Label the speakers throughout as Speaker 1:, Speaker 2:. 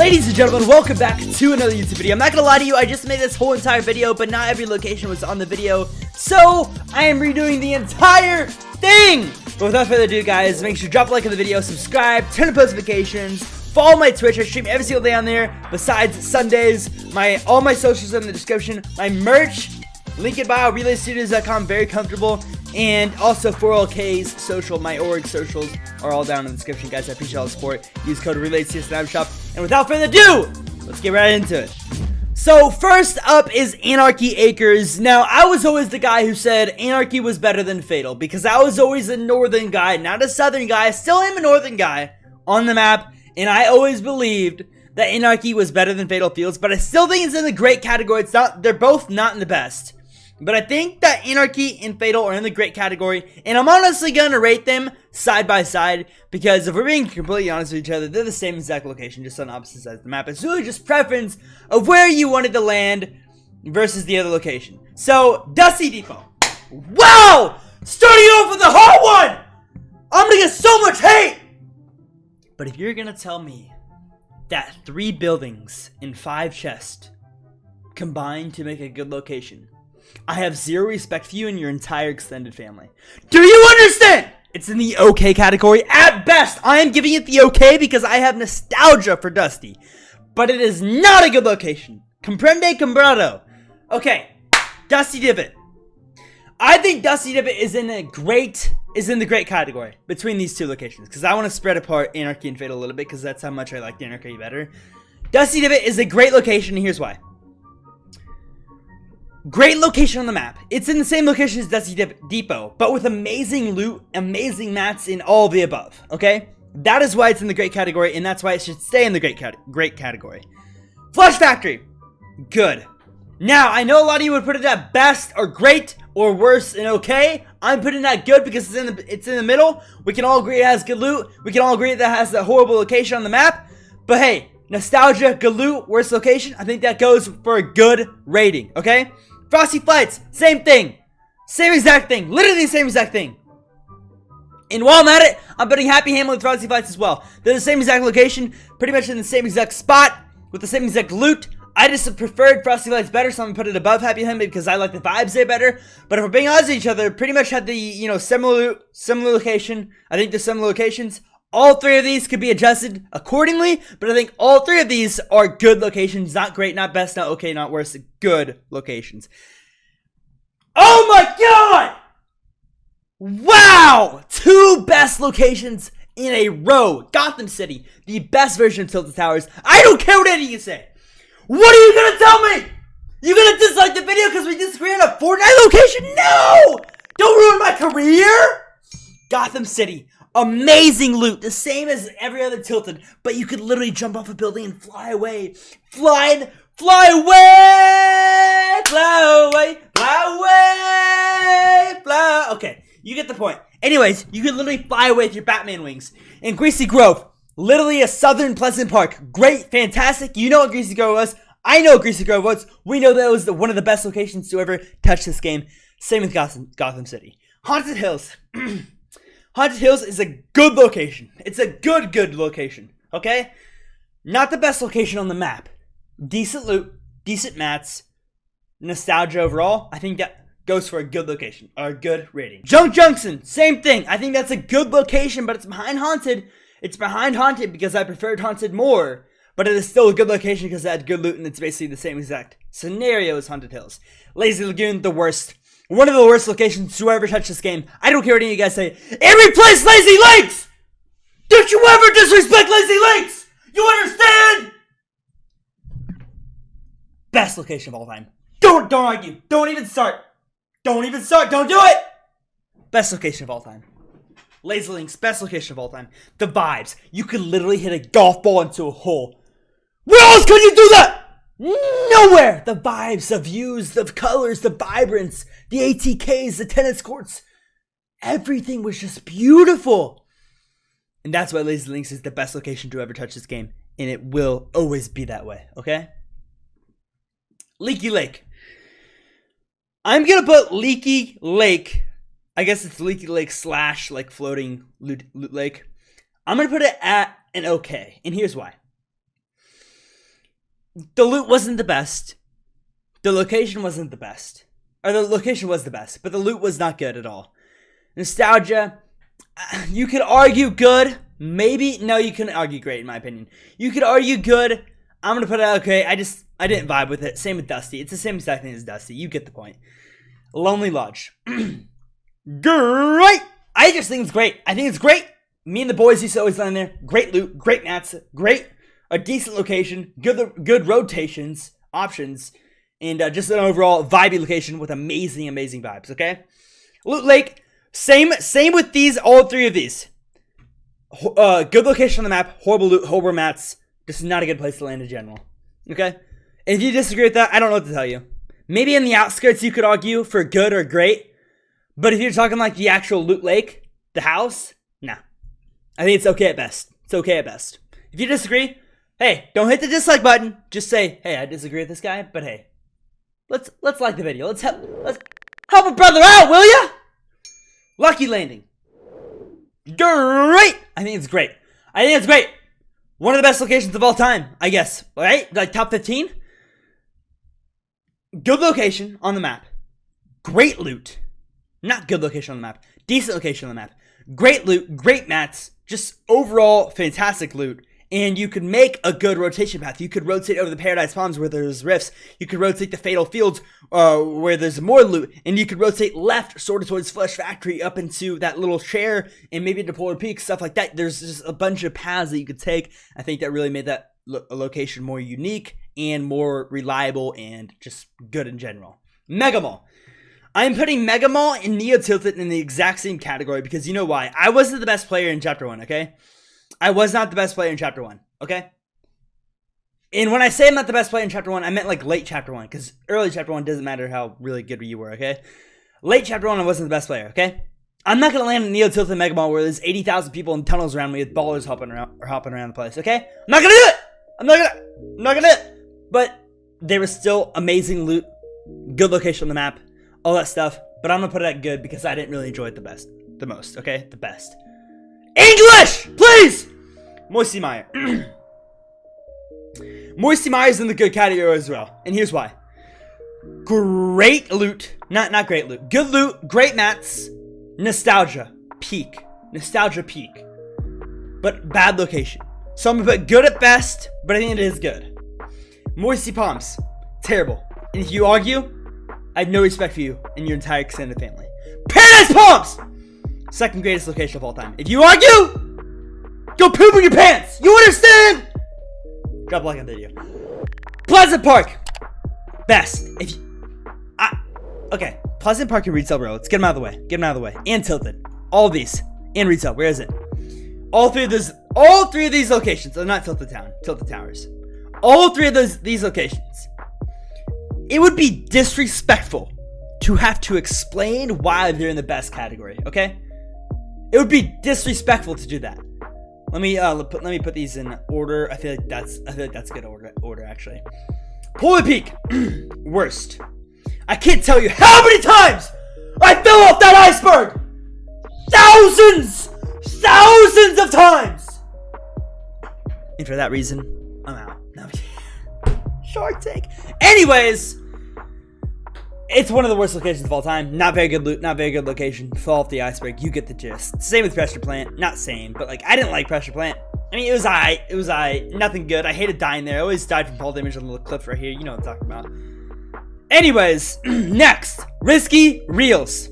Speaker 1: Ladies and gentlemen, welcome back to another YouTube video. I'm not gonna lie to you, I just made this whole entire video, but not every location was on the video, so I am redoing the entire thing. But without further ado, guys, make sure to drop a like on the video, subscribe, turn on post notifications, follow my Twitch. I stream every single day on there, besides Sundays. All my socials are in the description. My merch, link in bio, RelayTS.com, very comfortable. And also 4LK's social, my org socials are all down in the description, guys. I appreciate all the support. Use code RelayTS and without further ado, let's get right into it. So first up is Anarchy Acres. Now, I was always the guy who said Anarchy was better than Fatal because I was always a northern guy, not a southern guy. I still am a northern guy on the map, and I always believed that Anarchy was better than Fatal Fields, but I still think it's in the great category. It's not, they're both not in the best. But I think that Anarchy and Fatal are in the great category, and I'm honestly gonna rate them side by side, because if we're being completely honest with each other, they're the same exact location, just on opposite sides of the map. It's really just preference of where you wanted to land versus the other location. So, Dusty Depot. Wow! Starting off with a hot one! I'm gonna get so much hate! But if you're gonna tell me that 3 buildings and 5 chests combined to make a good location, I have zero respect for you and your entire extended family. Do you understand? It's in the okay category. At best, I am giving it the okay because I have nostalgia for Dusty. But it is not a good location. Comprende, comprado. Okay, Dusty Divot. I think Dusty Divot is in the great category between these two locations, because I want to spread apart Anarchy and Fatal a little bit, because that's how much I like the Anarchy better. Dusty Divot is a great location, and here's why. Great location on the map. It's in the same location as Dusty Depot, but with amazing loot, amazing mats, and all of the above, okay? That is why it's in the great category, and that's why it should stay in the great category. Flush Factory. Good. Now, I know a lot of you would put it at best, or great, or worse, and okay. I'm putting that good because it's in the middle. We can all agree it has good loot. We can all agree that it has a horrible location on the map. But hey, nostalgia, good loot, worst location. I think that goes for a good rating, okay? Frosty Flights, same thing. Same exact thing. Literally the same exact thing. And while I'm at it, I'm putting Happy Hamlet with Frosty Flights as well. They're the same exact location, pretty much in the same exact spot, with the same exact loot. I just preferred Frosty Flights better, so I'm gonna put it above Happy Hamlet because I like the vibes there better. But if we're being honest with each other, pretty much had the, you know, similar location. I think they're similar locations. All 3 of these could be adjusted accordingly, but I think all 3 of these are good locations. Not great, not best, not okay, not worse. Good locations. Oh my god! Wow! 2 best locations in a row. Gotham City, the best version of Tilted Towers. I don't care what any of you say. What are you gonna tell me? You gonna dislike the video because we disagree on a Fortnite location? No! Don't ruin my career! Gotham City. Amazing loot, the same as every other Tilted, but you could literally jump off a building and fly away. Fly away, fly away, fly away, fly. Okay, you get the point. Anyways, you could literally fly away with your Batman wings. In Greasy Grove, literally a southern Pleasant Park. Great, fantastic. You know what Greasy Grove was. I know what Greasy Grove was. We know that was one of the best locations to ever touch this game. Same with Gotham City. Haunted Hills. Haunted Hills is a good location. It's a good location, okay? Not the best location on the map. Decent loot, decent mats, nostalgia overall. I think that goes for a good location, or a good rating. Junk Junction, same thing. I think that's a good location, but it's behind Haunted. It's behind Haunted because I preferred Haunted more, but it is still a good location because it had good loot, and it's basically the same exact scenario as Haunted Hills. Lazy Lagoon, the worst. One of the worst locations to ever touch this game. I don't care what any of you guys say. It replaced Lazy Lakes! Don't you ever disrespect Lazy Lakes! You understand? Best location of all time. Don't argue. Don't even start. Don't even start. Don't do it! Best location of all time. Lazy Links, best location of all time. The vibes. You could literally hit a golf ball into a hole. Where else could you do that? Nowhere! The vibes, the views, the colors, the vibrance, the ATKs, the tennis courts. Everything was just beautiful. And that's why Lazy Links is the best location to ever touch this game. And it will always be that way, okay? Leaky Lake. I'm gonna put Leaky Lake. I guess it's Leaky Lake / like floating loot lake. I'm gonna put it at an okay. And here's why. the loot wasn't the best. The location wasn't the best. Or the location was the best, but the loot was not good at all. Nostalgia, you could argue good. Maybe, no, you couldn't argue great in my opinion. You could argue good. I'm gonna put it okay. I didn't vibe with it. Same with Dusty. It's the same exact thing as Dusty. You get the point. Lonely Lodge. Great! I just think it's great. I think it's great. Me and the boys used to always land there. Great loot, great mats, great, a decent location, good rotations, options, and just an overall vibey location with amazing vibes, okay? Loot Lake, same with these, all three of these. Good location on the map, horrible loot, horrible mats, just not a good place to land in general, okay? If you disagree with that, I don't know what to tell you. Maybe in the outskirts you could argue for good or great, but if you're talking like the actual Loot Lake, the house, nah. I think it's okay at best. It's okay at best. If you disagree, hey, don't hit the dislike button. Just say, hey, I disagree with this guy, but hey, let's like the video. Let's help a brother out, will ya? Lucky landing. Great. I think it's great. One of the best locations of all time, I guess. Right? Like top 15. Good location on the map. Great loot. Not good location on the map. Decent location on the map. Great loot. Great mats. Just overall fantastic loot. And you could make a good rotation path. You could rotate over the Paradise Palms where there's rifts. You could rotate the Fatal Fields where there's more loot. And you could rotate left sort of towards Flesh Factory up into that little chair and maybe into Polar Peak, stuff like that. There's just a bunch of paths that you could take. I think that really made that location more unique and more reliable and just good in general. Mega Mall. I'm putting Mega Mall and Neo Tilted in the exact same category because you know why? I wasn't the best player in Chapter 1, okay? I was not the best player in Chapter 1, okay? And when I say I'm not the best player in Chapter 1, I meant like late Chapter 1, because early Chapter 1 doesn't matter how really good you were, okay? Late Chapter 1, I wasn't the best player, okay? I'm not going to land in Neo Tilted Mega Mall where there's 80,000 people in tunnels around me with ballers hopping around the place, okay? I'm not going to do it! I'm not gonna do it! But there was still amazing loot, good location on the map, all that stuff. But I'm gonna put it at good because I didn't really enjoy it the most, okay? The best. English! Please! Moisty Mire. Moisty Mire's in the good category as well. And here's why. Great loot. Not great loot. Good loot, great mats, nostalgia peak. Nostalgia peak. But bad location. So I'm gonna put good at best, but I think it is good. Moisty Palms, terrible. And if you argue, I have no respect for you and your entire extended family. Paradise Palms! Second greatest location of all time. If you argue, go poop in your pants! You understand? Drop a like on the video. Pleasant Park, best. Okay, Pleasant Park and Retail Row. Let's get them out of the way. And Tilted. All of these. And Retail, where is it? All three of these locations, not Tilted Town, Tilted Towers. All three of these locations. It would be disrespectful to have to explain why they're in the best category, okay? It would be disrespectful to do that. Let me put these in order. I feel like that's good order actually. Polar Peak, worst. I can't tell you how many times I fell off that iceberg. Thousands of times. And for that reason, I'm out. No. Shark Tank. Anyways, it's one of the worst locations of all time. Not very good loot, not very good location. Fall off the iceberg. You get the gist. Same with Pressure Plant. Not same, but like I didn't like Pressure Plant. I mean, it was alright. Nothing good. I hated dying there. I always died from fall damage on the little cliff right here. You know what I'm talking about. Anyways, next, Risky Reels.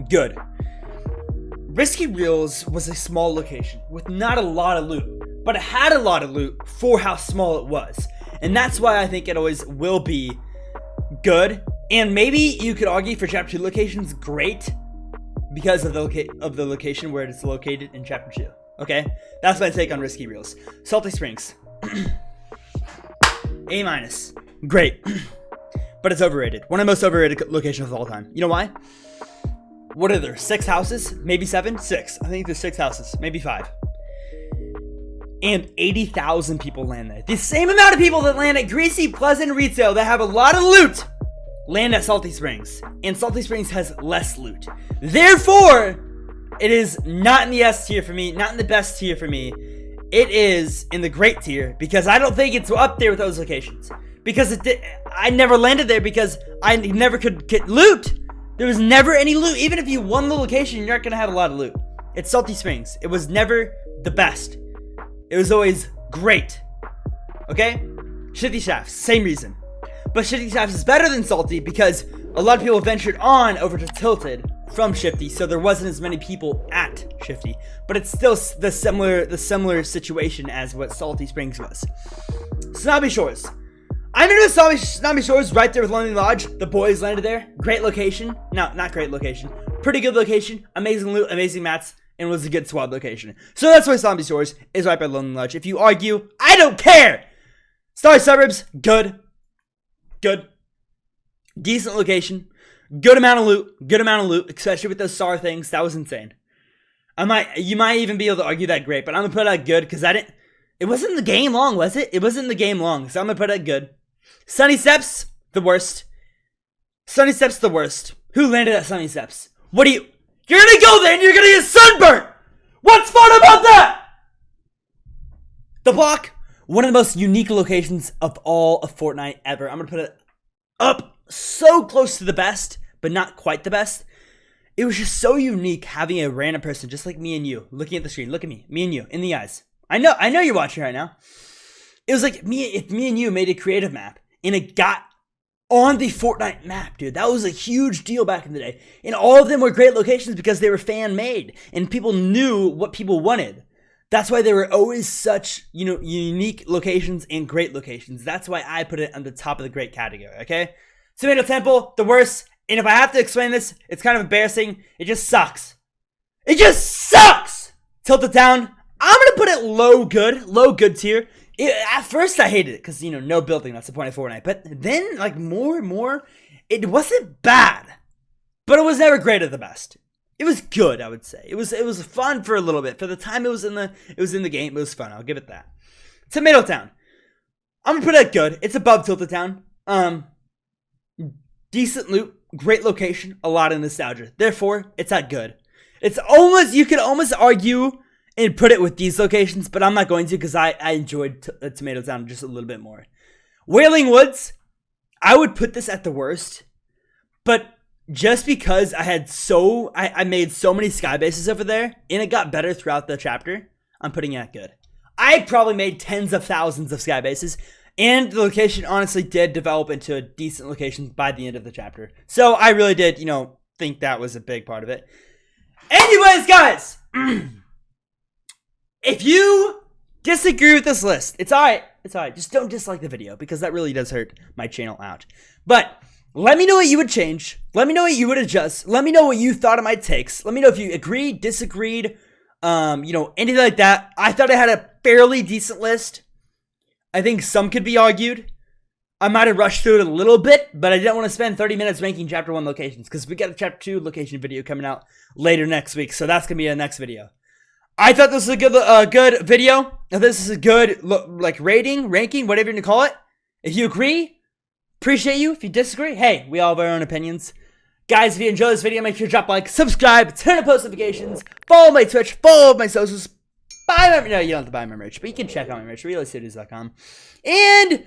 Speaker 1: Good. Risky Reels was a small location with not a lot of loot, but it had a lot of loot for how small it was. And that's why I think it always will be good. And maybe you could argue for Chapter 2 locations great because of the location where it's located in Chapter 2. Okay? That's my take on Risky Reels. Salty Springs. A-. Great. But it's overrated. One of the most overrated locations of all time. You know why? What are there? 6 houses? Maybe 7? 6. I think there's 6 houses. Maybe 5. And 80,000 people land there. The same amount of people that land at Greasy, Pleasant, Retail that have a lot of loot land at Salty Springs. And Salty Springs has less loot. Therefore, it is not in the S tier for me. Not in the best tier for me. it is in the great tier because I don't think it's up there with those locations. Because I never landed there because I never could get loot. There was never any loot. Even if you won the location, you're not going to have a lot of loot. It's Salty Springs. It was never the best. It was always great. Okay? Shifty Shafts, same reason. But Shifty Shafts is better than Salty because a lot of people ventured on over to Tilted from Shifty, so there wasn't as many people at Shifty. But it's still the similar situation as what Salty Springs was. Snobby Shores. I'm into Snobby Shores right there with Lonely Lodge. The boys landed there. Great location. No, not great location. Pretty good location. Amazing loot, amazing mats, and was a good squad location. So that's why Snobby Shores is right by Lonely Lodge. If you argue, I don't care. Starry Suburbs, good. Good. Decent location. Good amount of loot, especially with those star things. That was insane. You might even be able to argue that great, but I'm gonna put out good because it wasn't in the game long, was it? It wasn't in the game long, so I'm gonna put out good. Sunny Steps, the worst. Sunny Steps, the worst. Who landed at Sunny Steps? You're gonna go there and you're gonna get sunburnt! What's fun about that? The block, one of the most unique locations of all of Fortnite ever. I'm gonna put it up so close to the best, but not quite the best. It was just so unique having a random person just like me and you looking at the screen. Look at me and you in the eyes. I know you're watching right now. It was like if me and you made a creative map and it got on the Fortnite map, dude. That was a huge deal back in the day. And all of them were great locations because they were fan made and people knew what people wanted. That's why they were always such, unique locations and great locations. That's why I put it on the top of the great category, okay? Tomato Temple, the worst. And if I have to explain this, it's kind of embarrassing. It just sucks. It just sucks! Tilted Town, I'm gonna put it low good tier. At first I hated it because, no building, that's the point of Fortnite. But then, more and more, it wasn't bad. But it was never great or the best. It was good, I would say. It was fun for a little bit. For the time it was in the game, it was fun. I'll give it that. Tomato Town. I'm gonna put it good. It's above Tilted Town. Decent loot, great location, a lot of nostalgia. Therefore, it's at good. You could almost argue and put it with these locations, but I'm not going to because I enjoyed Tomato Town just a little bit more. Wailing Woods, I would put this at the worst, but just because I made so many sky bases over there, and it got better throughout the chapter, I'm putting it at good. I probably made tens of thousands of sky bases, and the location honestly did develop into a decent location by the end of the chapter. So I really did, think that was a big part of it. Anyways, guys, if you disagree with this list, it's alright. It's alright. Just don't dislike the video because that really does hurt my channel out. But let me know what you would change. Let me know what you would adjust. Let me know what you thought of my takes. Let me know if you agreed, disagreed, anything like that. I thought I had a fairly decent list. I think some could be argued. I might have rushed through it a little bit, but I didn't want to spend 30 minutes ranking Chapter 1 locations because we got a Chapter 2 location video coming out later next week, so that's going to be a next video. I thought this was a good video. If this is a good rating, ranking, whatever you want to call it. If you agree, appreciate you. If you disagree, hey, we all have our own opinions. Guys, if you enjoyed this video, make sure to drop a like, subscribe, turn on post notifications, follow my Twitch, follow my socials, buy my, no, you don't have to buy my merch, but you can check out my merch, RelayTS.com. And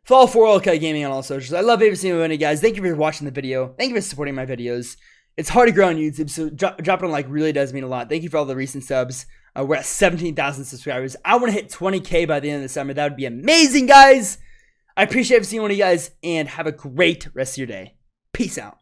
Speaker 1: follow 4OK Gaming on all socials. I love every single one of you guys. Thank you for watching the video. Thank you for supporting my videos. It's hard to grow on YouTube, so dropping a like really does mean a lot. Thank you for all the recent subs. We're at 17,000 subscribers. I want to hit 20K by the end of the summer. That would be amazing, guys. I appreciate every single one of you guys, and have a great rest of your day. Peace out.